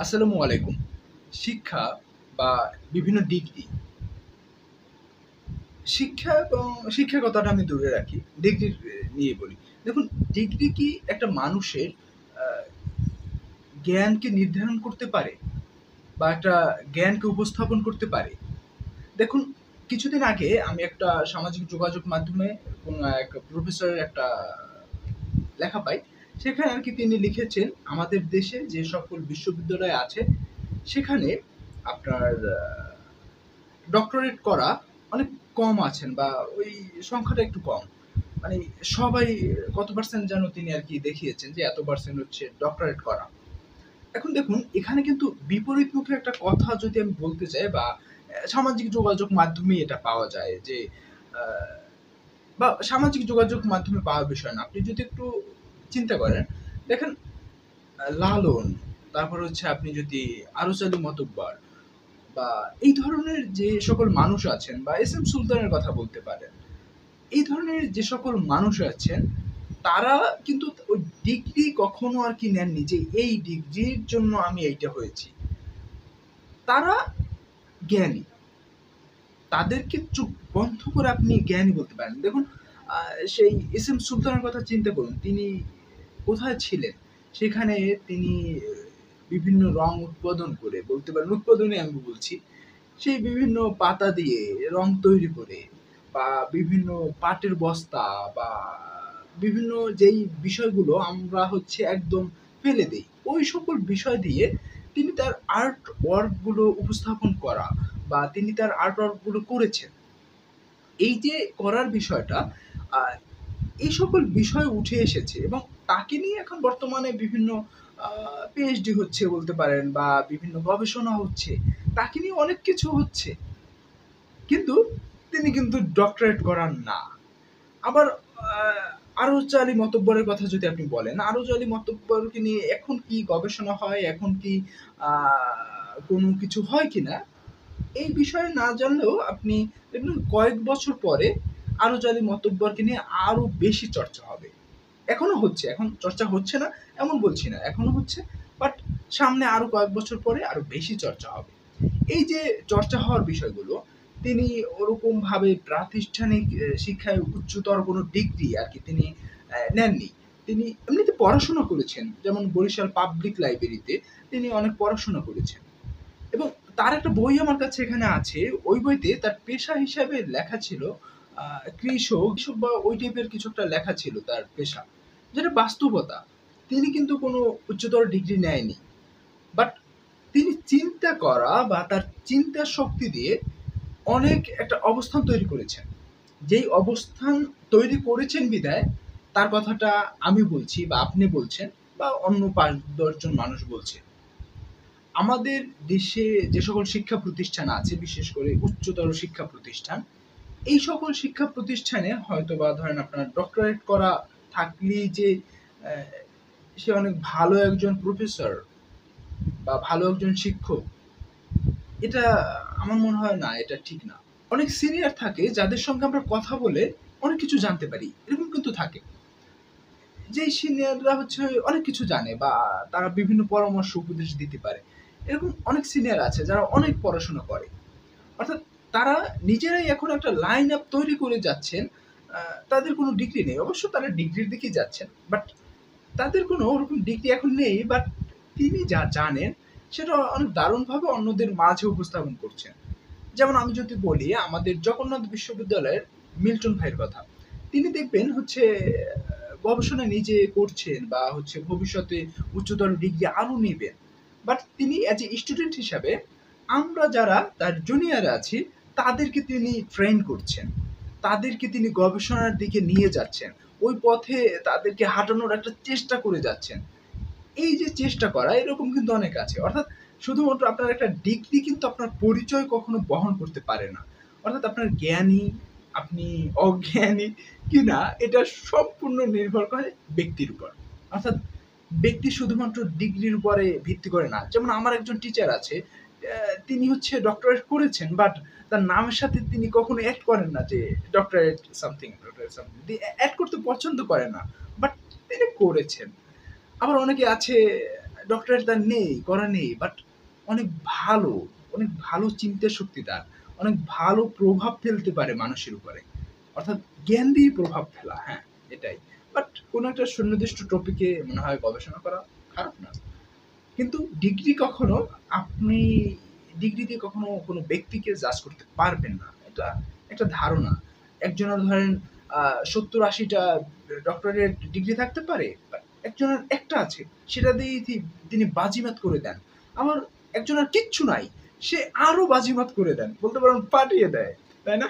আসসালামু আলাইকুম। শিক্ষা বা বিভিন্ন ডিগ্রি, শিক্ষা এবং শিক্ষা কথাটা আমি দূরে রাখি। ডিগ্রি নিয়ে বলি। দেখুন, ডিগ্রি কি একটা মানুষের আ জ্ঞানকে নির্ধারণ করতে পারে বা একটা জ্ঞানকে উপস্থাপন করতে পারে? দেখুন, কিছুদিন আগে আমি একটা সামাজিক যোগাযোগ মাধ্যমে কোনো এক প্রফেসরের একটা লেখা পাই। সেখানে আরকি তিনি লিখেছেন, আমাদের দেশে যে সকল বিশ্ববিদ্যালয় আছে, সেখানে আপনার ডক্টরেট করা অনেক কম আছেন বা ওই সংখ্যাটা একটু কম। মানে সবাই কত পার্সেন্ট যেন তিনি আরকি দেখিয়েছেন যে এত পার্সেন্ট হচ্ছে ডক্টরেট করা। এখন দেখুন, এখানে কিন্তু বিপরীতমুখী একটা কথা যদি আমি বলতে চাই বা সামাজিক যোগাযোগ মাধ্যমেই এটা পাওয়া যায় যে আ বা সামাজিক যোগাযোগ মাধ্যমে পাওয়ার বিষয় না। আপনি যদি একটু চিন্তা করেন, দেখেন লালন, তারপর হচ্ছে আপনি যদি আরজ আলী মতব্বর বা এই ধরনের যে সকল মানুষ আছেন বা এস এম সুলতানের কথা বলতে পারেন। এই ধরনের যে সকল মানুষ আছেন, তারা কিন্তু ওই ডিগ্রি কখনো আর কি নেননি যে এই ডিগ্রির জন্য আমি এইটা হয়েছি। তারা জ্ঞানী। তাদেরকে চুপ বন্ধ করে আপনি জ্ঞানী বলতে পারেন। দেখুন, সেই এস এম সুলতানের কথা চিন্তা করুন। তিনি কোথায় ছিলেন? সেখানে তিনি বিভিন্ন রং উৎপাদন করে, বলতে পারেন উৎপাদনই আমি বলছি। সেই বিভিন্ন পাতা দিয়ে রং তৈরি করে বা বিভিন্ন পাটের বস্তা বা বিভিন্ন যেই বিষয়গুলো আমরা হচ্ছে একদম ফেলে দেই, ওই সকল বিষয় দিয়ে তিনি তার আর্ট ওয়ার্ক গুলো উপস্থাপন করা বা তিনি তার আর্ট ওয়ার্ক গুলো করেছেন। এই যে করার বিষয়টা, আহ, এই সকল বিষয় উঠে এসেছে এবং তাকে নিয়ে এখন বর্তমানে বিভিন্ন পিএইচডি হচ্ছে বলতে পারেন বা বিভিন্ন গবেষণা হচ্ছে, তাকে নিয়ে অনেক কিছু হচ্ছে, কিন্তু তিনি কিন্তু ডক্টরেট করার না। আবার আরজ আলী মতব্বরের কথা যদি আপনি বলেন, আরজ আলী মতব্বরকে নিয়ে এখন কি গবেষণা হয়, এখন কি কোনো কিছু হয় কিনা এই বিষয়ে না জানলেও আপনি দেখবেন কয়েক বছর পরে আরজ আলী মতব্বরকে নিয়ে আরো বেশি চর্চা হবে। এখনো হচ্ছে, এখন চর্চা হচ্ছে না এমন বলছি না, এখনো হচ্ছে, বাট সামনে আরো কয়েক বছর পরে আরো বেশি চর্চা হবে। এই যে চর্চা হওয়ার বিষয়গুলো, তিনি ওরকম ভাবে প্রাতিষ্ঠানিক শিক্ষায় উচ্চতর কোনো ডিগ্রি আর কি তিনি নেননি। তিনি এমনিতে পড়াশোনা করেছেন, যেমন বরিশাল পাবলিক লাইব্রেরিতে তিনি অনেক পড়াশোনা করেছেন এবং তার একটা বই আমার কাছে এখানে আছে। ওই বইতে তার পেশা হিসাবে লেখা ছিল কৃষক বা ওই টাইপের কিছু একটা লেখা ছিল তার পেশা, যেটা বাস্তবতা। তিনি কিন্তু কোনো উচ্চতর ডিগ্রি নেয়নি, বাট তিনি চিন্তা করা বা তার চিন্তার শক্তি দিয়ে অনেক একটা অবস্থান তৈরি করেছেন। যেই অবস্থান তৈরি করেছেন বিধায় তার কথাটা আমি বলছি বা আপনি বলছেন বা অন্য ৫-১০ জন মানুষ বলছে। আমাদের দেশে যে সকল শিক্ষা প্রতিষ্ঠান আছে, বিশেষ করে উচ্চতর শিক্ষা প্রতিষ্ঠান, এই সকল শিক্ষা প্রতিষ্ঠানে হয়তোবা ধরেন আপনার ডক্টরেট করা থাকলেই যে অ্যা সে অনেক ভালো একজন প্রফেসর বা ভালো একজন শিক্ষক, এটা আমার মনে হয় না, এটা ঠিক না। অনেক সিনিয়র থাকে যাদের সঙ্গে আমরা কথা বলে অনেক কিছু জানতে পারি। এরকম কিন্তু থাকে। যেই সিনিয়ররা হচ্ছে অনেক কিছু জানে বা তারা বিভিন্ন পরামর্শ উপদেশ দিতে পারে। এরকম অনেক সিনিয়র আছে যারা অনেক পড়াশোনা করে। অর্থাৎ তারা নিজেরাই এখন একটা লাইন আপ তৈরি করে যাচ্ছেন। আ তাদের কোনো ডিগ্রি নেই। অবশ্য তারা ডিগ্রির দিকেই যাচ্ছেন। বাট তাদের কোনো ওরকম ডিগ্রি এখন নেই, বাট তিনি যা জানেন সেটা অনেক দারুণভাবে অন্যদের মাঝে উপস্থাপন করছেন। যেমন আমি যদি বলি আমাদের জগন্নাথ বিশ্ববিদ্যালয়ের মিল্টন ভাইয়ের কথা। তিনি দেখবেন হচ্ছে গবেষণা নিজে করছেন বা হচ্ছে ভবিষ্যতে উচ্চতর ডিগ্রি আরো নিবেন। বাট তিনি অ্যাজ এ স্টুডেন্ট হিসাবে আমরা যারা তার জুনিয়র আছি তাদেরকে তিনি ট্রেন করছেন। তাদেরকে তিনি গবেষণার দিকে নিয়ে যাচ্ছেন। ওই পথে তাদেরকে হাঁটানোর একটা চেষ্টা করে যাচ্ছেন। এই যে চেষ্টা করা এরকম কিন্তু অনেক আছে। অর্থাৎ শুধুমাত্র আপনার একটা ডিগ্রি কিন্তু আপনার পরিচয় কখনো বহন করতে পারে না। অর্থাৎ আপনার জ্ঞানী, আপনি অজ্ঞানী কিনা এটা সম্পূর্ণ নির্ভর করে ব্যক্তির উপর। অর্থাৎ ব্যক্তি শুধুমাত্র ডিগ্রির উপরে ভিত্তি করে না। যেমন আমার একজন টিচার আছে, তিনি হচ্ছে ডক্টরেট করেছেন, বাট তার নামের সাথে তিনি কখনো এড করেন না যে ডক্টরেট সামথিং এড করতে পছন্দ করেন না। বাট তিনি করেছেন। আবার অনেকে আছে ডক্টরেট তার নেই, করা নেই। বাট অনেক ভালো, অনেক ভালো চিন্তা শক্তি তার। অনেক ভালো প্রভাব ফেলতে পারে মানুষের উপরে। অর্থাৎ জ্ঞান দিয়ে প্রভাব ফেলা, হ্যাঁ, এটাই। বাট কোন একটা সুনির্দিষ্ট টপিকে মনে হয় গবেষণা করা খারাপ না। কিন্তু ডিগ্রি কখনো আপনি ডিগ্রি দিয়ে কখনো কোনো ব্যক্তিকে জাজ করতে পারবেন না। এটা একটা ধারণা। একজনের ধরেন ৭০-৮০ টা ডক্টরেট ডিগ্রি থাকতে পারে। একজনের একটা আছে। সেটা দিয়েই তিনি বাজিমাত করে দেন। আবার একজনের কিচ্ছু নাই। সে আরো বাজিমাত করে দেন। বলতে পারেন পাঠিয়ে দেয়। তাই না?